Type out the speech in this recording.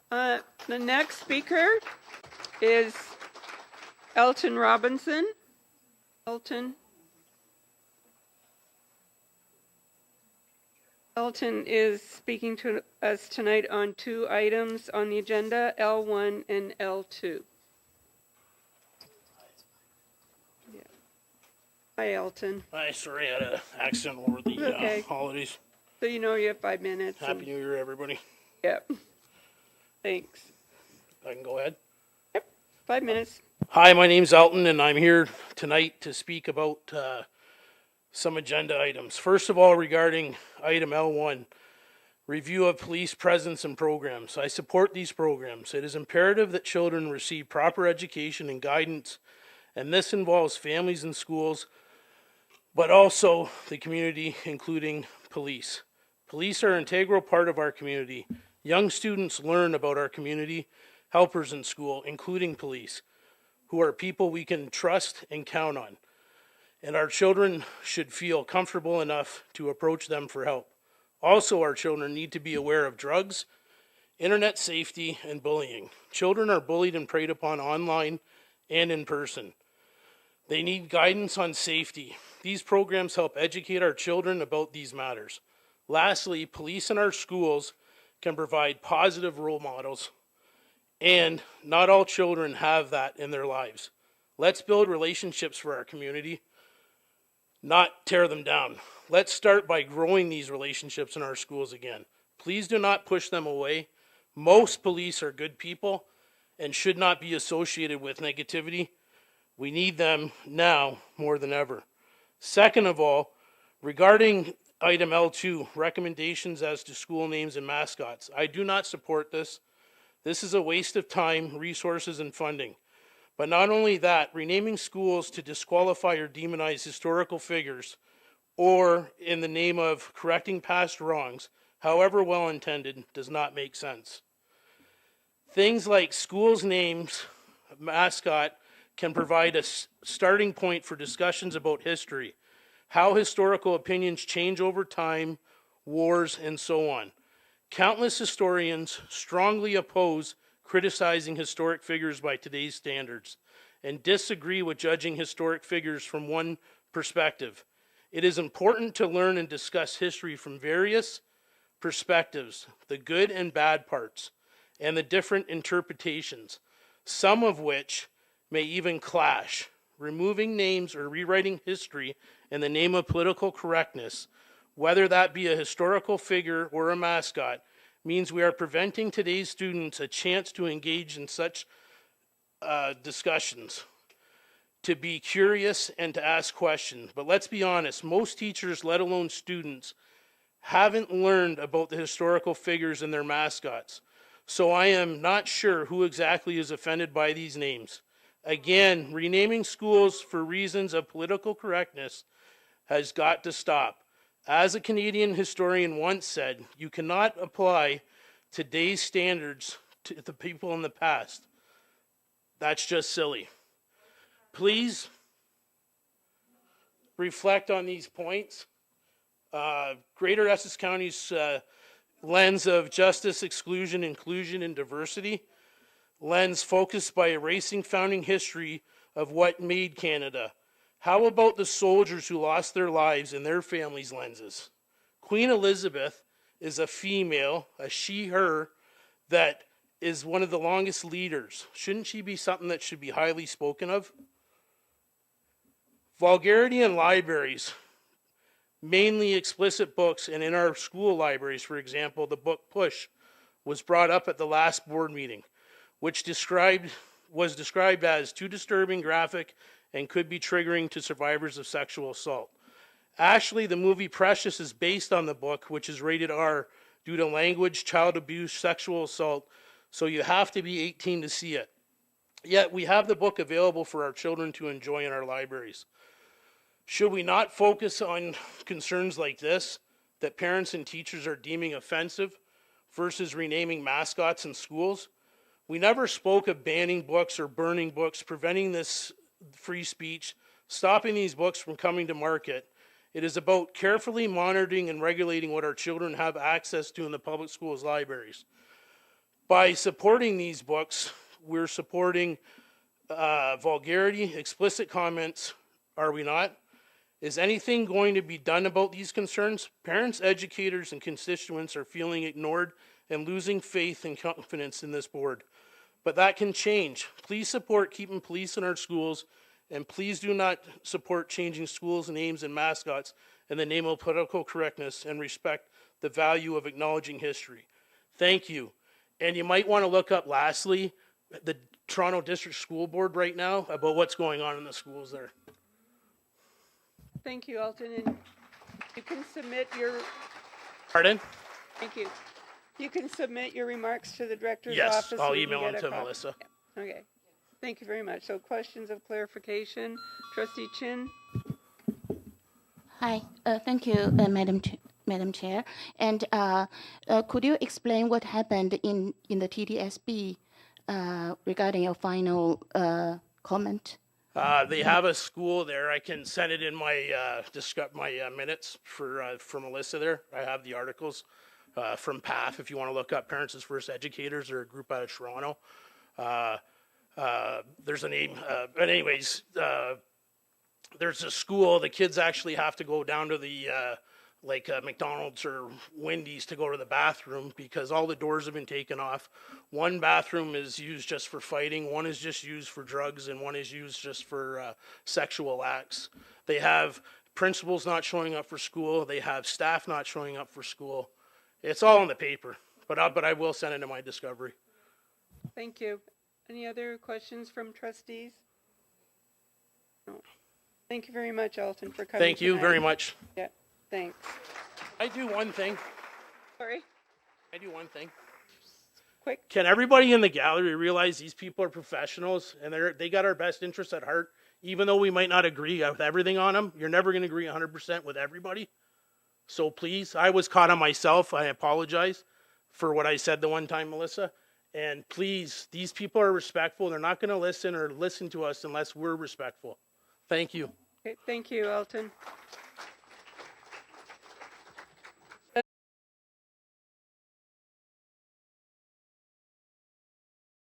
The next speaker is Elton Robinson. Elton is speaking to us tonight on two items on the agenda, L1 and L2. Yeah. Hi, Elton. Hi, sorry I had an accident over the holidays. So you know you have 5 minutes. Happy New Year, everybody. Yep. Thanks. I can go ahead. Yep, 5 minutes. Hi, my name's Elton, and I'm here tonight to speak about some agenda items. First of all, regarding item L1, review of police presence and programs. I support these programs. It is imperative that children receive proper education and guidance, and this involves families and schools, but also the community, including police. Police are an integral part of our community. Young students learn about our community, helpers in school, including police, who are people we can trust and count on. And our children should feel comfortable enough to approach them for help. Also, our children need to be aware of drugs, internet safety, and bullying. Children are bullied and preyed upon online and in person. They need guidance on safety. These programs help educate our children about these matters. Lastly, police in our schools can provide positive role models, and not all children have that in their lives. Let's build relationships for our community, not tear them down. Let's start by growing these relationships in our schools again. Please do not push them away. Most police are good people and should not be associated with negativity. We need them now more than ever. Second of all, regarding item L2, recommendations as to school names and mascots. I do not support this. This is a waste of time, resources, and funding. But not only that, renaming schools to disqualify or demonize historical figures, or in the name of correcting past wrongs, however well intended, does not make sense. Things like schools' names, mascot, can provide a starting point for discussions about history, how historical opinions change over time, wars, and so on. Countless historians strongly oppose criticizing historic figures by today's standards and disagree with judging historic figures from one perspective. It is important to learn and discuss history from various perspectives, the good and bad parts, and the different interpretations, some of which may even clash. Removing names or rewriting history in the name of political correctness, whether that be a historical figure or a mascot, means we are preventing today's students a chance to engage in such discussions, to be curious and to ask questions. But let's be honest, most teachers, let alone students, haven't learned about the historical figures and their mascots. So I am not sure who exactly is offended by these names. Again, renaming schools for reasons of political correctness has got to stop. As a Canadian historian once said, you cannot apply today's standards to the people in the past. That's just silly. Please reflect on these points. Greater Essex County's lens of justice, exclusion, inclusion, and diversity, lens focused by erasing founding history of what made Canada. How about the soldiers who lost their lives and their families' lenses? Queen Elizabeth is a female, a she, her, that is one of the longest leaders. Shouldn't she be something that should be highly spoken of? Vulgarity in libraries, mainly explicit books, and in our school libraries, for example, the book Push was brought up at the last board meeting, which was described as too disturbing, graphic, and could be triggering to survivors of sexual assault. Actually, the movie Precious is based on the book, which is rated R due to language, child abuse, sexual assault, so you have to be 18 to see it. Yet we have the book available for our children to enjoy in our libraries. Should we not focus on concerns like this, that parents and teachers are deeming offensive, versus renaming mascots in schools? We never spoke of banning books or burning books, preventing this free speech, stopping these books from coming to market. It is about carefully monitoring and regulating what our children have access to in the public schools libraries. By supporting these books, we're supporting vulgarity, explicit comments, are we not? Is anything going to be done about these concerns? Parents, educators, and constituents are feeling ignored and losing faith and confidence in this board. But that can change. Please support keeping police in our schools, and please do not support changing schools' names and mascots in the name of political correctness, and respect the value of acknowledging history. Thank you. And you might want to look up, lastly, the Toronto District School Board right now about what's going on in the schools there. Thank you, Elton, and you can submit your, Pardon? thank you. You can submit your remarks to the director's Yes, office. I'll so we can email them get a to copy. Melissa. Yeah. Okay, thank you very much. So questions of clarification, Trustee Chin? Hi, thank you, Madam Chair. And could you explain what happened in the TDSB regarding your final comment? They have a school there. I can send it in my minutes for Melissa there. I have the articles from PATH if you want to look up Parents as First Educators. They're a group out of Toronto. There's a name, but anyways, there's a school. The kids actually have to go down to the McDonald's or Wendy's to go to the bathroom because all the doors have been taken off. One bathroom is used just for fighting, one is just used for drugs, and one is used just for sexual acts. They have principals not showing up for school. They have staff not showing up for school. It's all in the paper, but I will send it to my discovery. Thank you. Any other questions from trustees? No. Thank you very much, Elton, for coming Thank you tonight. very much. Yeah, thanks. I do one thing. Sorry, quick. Can everybody in the gallery realize these people are professionals and they got our best interests at heart? Even though we might not agree with everything on them, you're never going to agree 100% with everybody. So please, I was caught on myself. I apologize for what I said the one time, Melissa. And please, these people are respectful. They're not going to listen to us unless we're respectful. Thank you. Okay, thank you, Elton.